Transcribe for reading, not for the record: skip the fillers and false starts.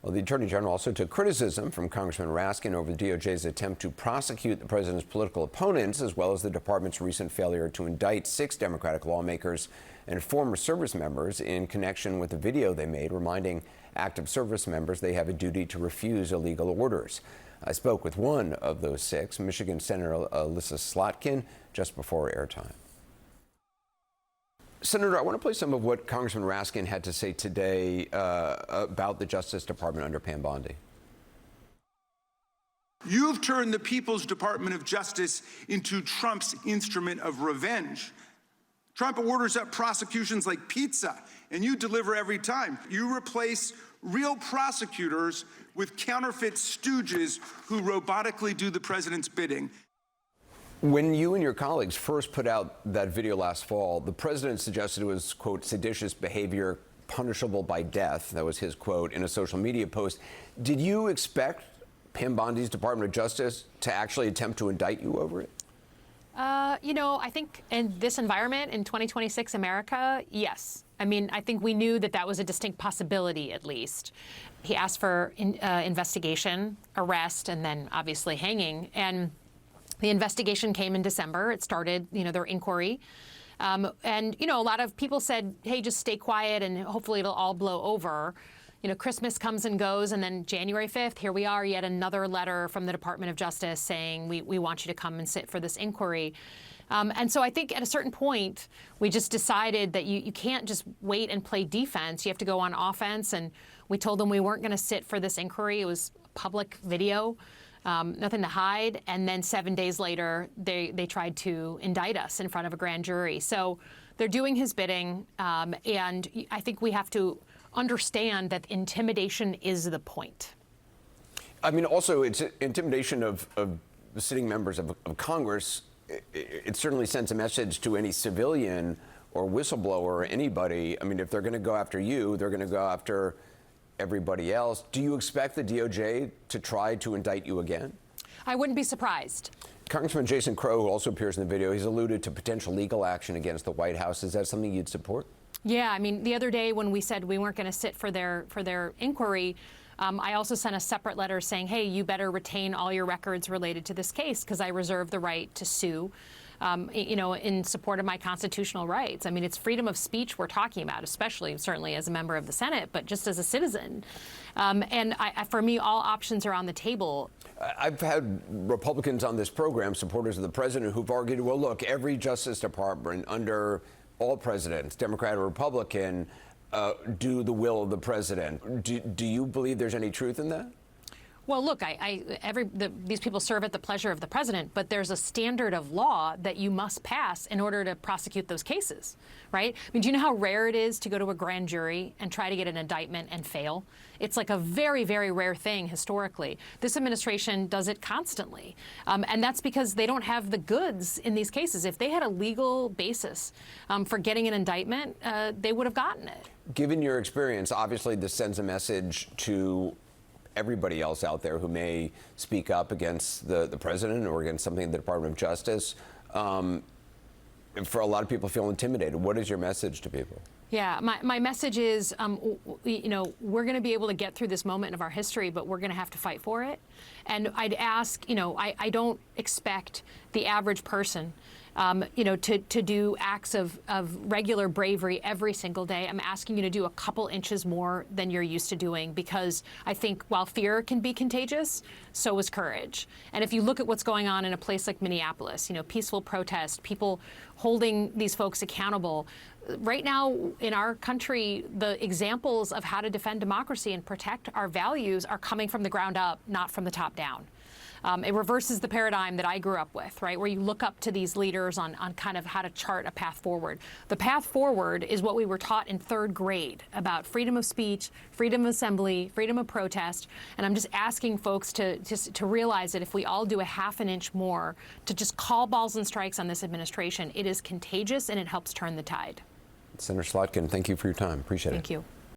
Well, the Attorney General also took criticism from Congressman Raskin over the DOJ's attempt to prosecute the president's political opponents, as well as the department's recent failure to indict 6 Democratic lawmakers and former service members in connection with the video they made reminding active service members they have a duty to refuse illegal orders. I spoke with one of those 6, Michigan Senator Alyssa Slotkin, just before airtime. Senator, I want to play some of what Congressman Raskin had to say today about the Justice Department under Pam Bondi. You've turned the People's Department of Justice into Trump's instrument of revenge. Trump orders up prosecutions like pizza, and you deliver every time. You replace real prosecutors with counterfeit stooges who robotically do the president's bidding. When you and your colleagues first put out that video last fall, the president suggested it was, quote, seditious behavior punishable by death. That was his quote in a social media post. Did you expect Pam Bondi's Department of Justice to actually attempt to indict you over it? I think in this environment, in 2026 America, yes. I mean, I think we knew that that was a distinct possibility, at least. He asked for investigation, arrest, and then obviously hanging. And the investigation came in December. It started, their inquiry. And a lot of people said, hey, just stay quiet and hopefully it'll all blow over. Christmas comes and goes, and then January 5th, here we are, yet another letter from the Department of Justice saying, we want you to come and sit for this inquiry. And so I think at a certain point, we just decided that you can't just wait and play defense. You have to go on offense. And we told them we weren't going to sit for this inquiry. It was public video. Nothing to hide. And then 7 days later, they tried to indict us in front of a grand jury. So they're doing his bidding. And I think we have to understand that intimidation is the point. I mean, also, it's intimidation of sitting members of Congress. It certainly sends a message to any civilian or whistleblower or anybody. I mean, if they're going to go after you, they're going to go after everybody else. Do you expect the DOJ to try to indict you again? I wouldn't be surprised. Congressman Jason Crow, who also appears in the video, he's alluded to potential legal action against the White House. Is that something you'd support? Yeah, I mean, the other day when we said we weren't going to sit for their inquiry, I also sent a separate letter saying, hey, you better retain all your records related to this case because I reserve the right to sue, in support of my constitutional rights. I mean, it's freedom of speech we're talking about, certainly as a member of the Senate, but just as a citizen. And for me, all options are on the table. I've had Republicans on this program, supporters of the president, who've argued, well, look, every Justice Department under all presidents, Democrat or Republican, do the will of the president. Do you believe there's any truth in that? Well, look, these people serve at the pleasure of the president, but there's a standard of law that you must pass in order to prosecute those cases, right? I mean, do you know how rare it is to go to a grand jury and try to get an indictment and fail? It's like a very, very rare thing historically. This administration does it constantly, and that's because they don't have the goods in these cases. If they had a legal basis for getting an indictment, they would have gotten it. Given your experience, obviously this sends a message to everybody else out there who may speak up against the president or against something in the Department of Justice. For a lot of people feel intimidated. What is your message to people? Yeah, my message is, we're going to be able to get through this moment of our history, but we're going to have to fight for it. And I'd ask, I don't expect the average person, to do acts of regular bravery every single day. I'm asking you to do a couple inches more than you're used to doing, because I think while fear can be contagious, so is courage. And if you look at what's going on in a place like Minneapolis, peaceful protest, people holding these folks accountable. Right now in our country, the examples of how to defend democracy and protect our values are coming from the ground up, not from the top down. It reverses the paradigm that I grew up with, right, where you look up to these leaders on kind of how to chart a path forward. The path forward is what we were taught in 3rd grade about freedom of speech, freedom of assembly, freedom of protest. And I'm just asking folks to realize that if we all do a half an inch more to just call balls and strikes on this administration, it is contagious and it helps turn the tide. Senator Slotkin, thank you for your time. Appreciate it. Thank you.